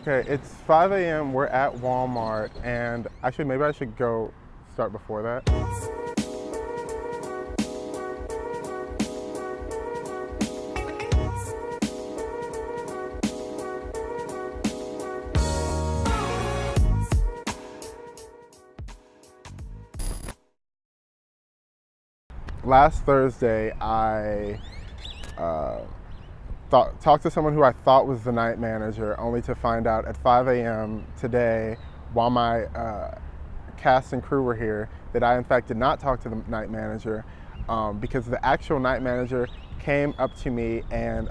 Okay, it's 5 a.m. We're at Walmart, and actually, maybe I should go start before that. Last Thursday, I talked to someone who I thought was the night manager, only to find out at 5 a.m. today, while my cast and crew were here, that I in fact did not talk to the night manager, because the actual night manager came up to me and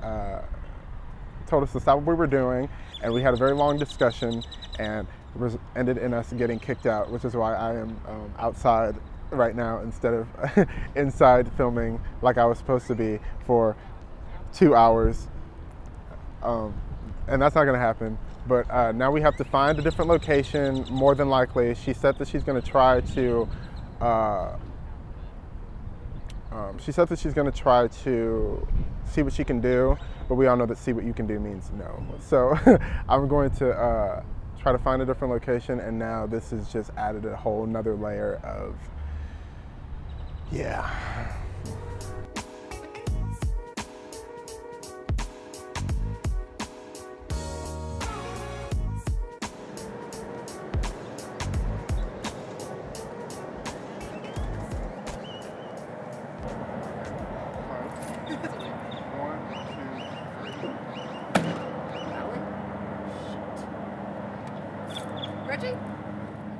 told us to stop what we were doing, and we had a very long discussion, and it ended in us getting kicked out, which is why I am outside right now instead of inside filming like I was supposed to be for 2 hours. And that's not going to happen. But now we have to find a different location, more than likely. She said that she's going to try to see what she can do, but we all know that see what you can do means no. So I'm going to try to find a different location, and now this has just added a whole nother layer of, yeah.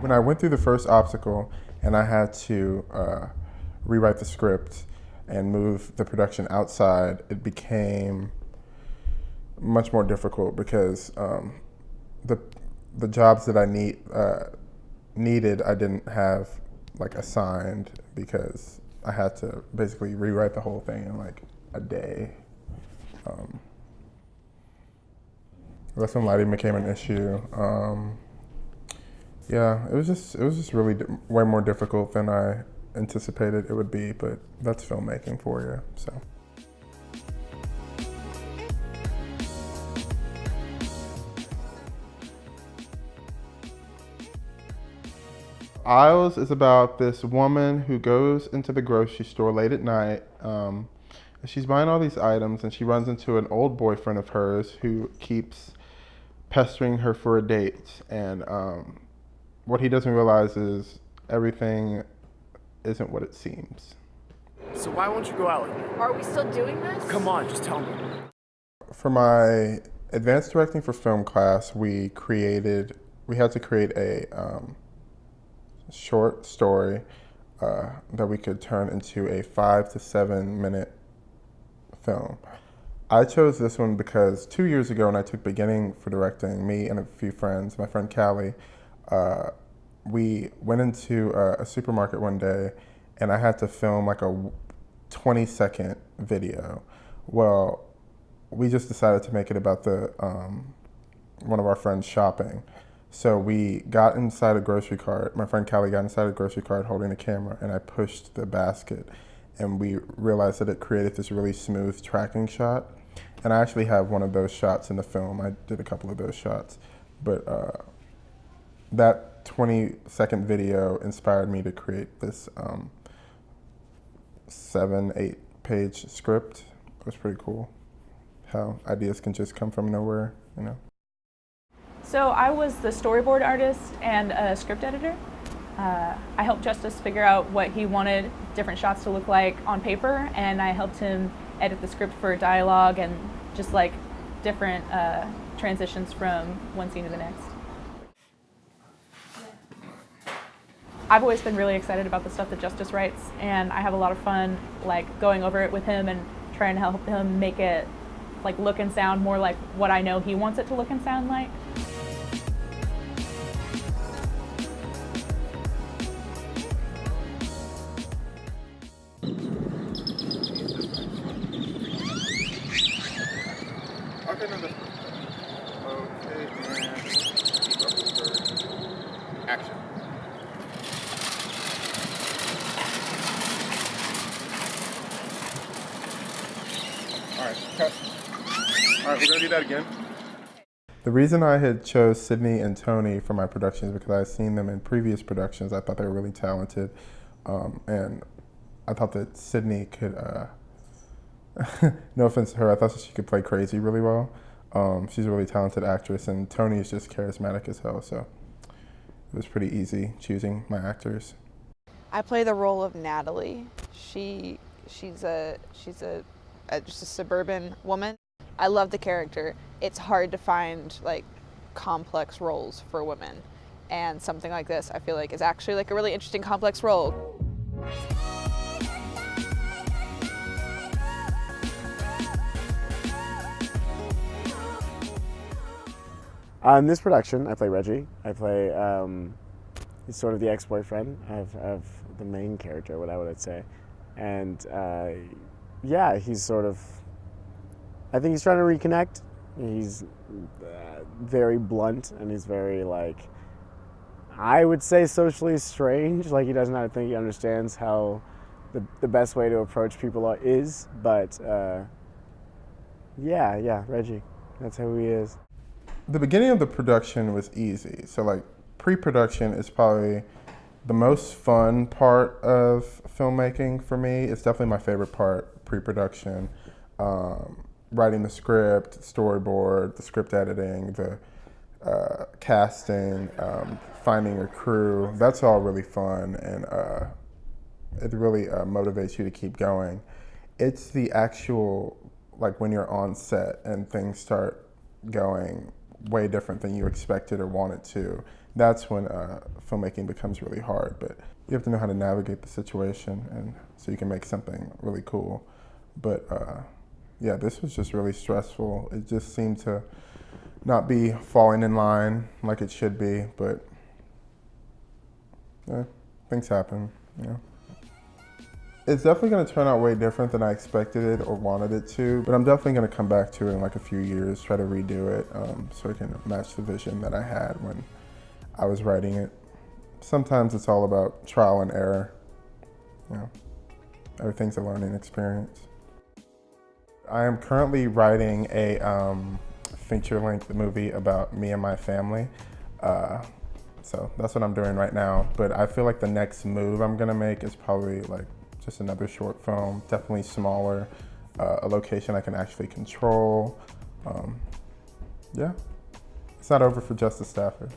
When I went through the first obstacle and I had to rewrite the script and move the production outside, it became much more difficult because the jobs that I needed I didn't have like assigned, because I had to basically rewrite the whole thing in like a day. That's when lighting became an issue. Yeah, it was just really way more difficult than I anticipated it would be, but that's filmmaking for you, so. Aisles is about this woman who goes into the grocery store late at night. And she's buying all these items, and she runs into an old boyfriend of hers who keeps pestering her for a date. And what he doesn't realize is everything isn't what it seems. So why won't you go out with me? Are we still doing this? Come on, just tell me. For my advanced directing for film class, we had to create a short story that we could turn into a 5 to 7 minute film. I chose this one because 2 years ago when I took beginning for directing, me and a few friends, my friend Callie, we went into a supermarket one day and I had to film like a 20-second video. Well, we just decided to make it about one of our friends shopping. So we got inside a grocery cart. My friend Callie got inside a grocery cart holding a camera, and I pushed the basket, and we realized that it created this really smooth tracking shot. And I actually have one of those shots in the film. I did a couple of those shots. But that 20-second video inspired me to create this 7-8 page script. It was pretty cool how ideas can just come from nowhere, you know. So I was the storyboard artist and a script editor. I helped Justus figure out what he wanted different shots to look like on paper, and I helped him edit the script for dialogue and just like different transitions from one scene to the next. I've always been really excited about the stuff that Justus writes, and I have a lot of fun like going over it with him and trying to help him make it like look and sound more like what I know he wants it to look and sound like. Okay, no, okay, and action. All right, cut. All right, we're gonna do that again. The reason I had chose Sydney and Tony for my productions because I had seen them in previous productions. I thought they were really talented, and I thought that Sydney could, no offense to her, I thought that she could play crazy really well. She's a really talented actress, and Tony is just charismatic as hell, so it was pretty easy choosing my actors. I play the role of Natalie. She's just a suburban woman. I love the character. It's hard to find like complex roles for women, and something like this I feel like is actually like a really interesting complex role. In this production, I play Reggie. I play he's sort of the ex-boyfriend of the main character, what I would say, and yeah, he's sort of. I think he's trying to reconnect. He's very blunt, and he's very, like, I would say socially strange. Like, he doesn't think he understands how the best way to approach people is. But yeah, Reggie. That's who he is. The beginning of the production was easy. So, like, pre-production is probably the most fun part of filmmaking for me. It's definitely my favorite part, pre-production. Writing the script, storyboard, the script editing, the casting, finding a crew, that's all really fun, and it really motivates you to keep going. It's the actual, like when you're on set and things start going way different than you expected or wanted to, that's when filmmaking becomes really hard, but you have to know how to navigate the situation and so you can make something really cool. But yeah, this was just really stressful. It just seemed to not be falling in line like it should be, but things happen, you know. It's definitely going to turn out way different than I expected it or wanted it to, but I'm definitely going to come back to it in like a few years, try to redo it so it can match the vision that I had when I was writing it. Sometimes it's all about trial and error, you know. Everything's a learning experience. I am currently writing a feature-length movie about me and my family. So that's what I'm doing right now. But I feel like the next move I'm gonna make is probably like just another short film, definitely smaller, a location I can actually control. Yeah, it's not over for Justus Stafford.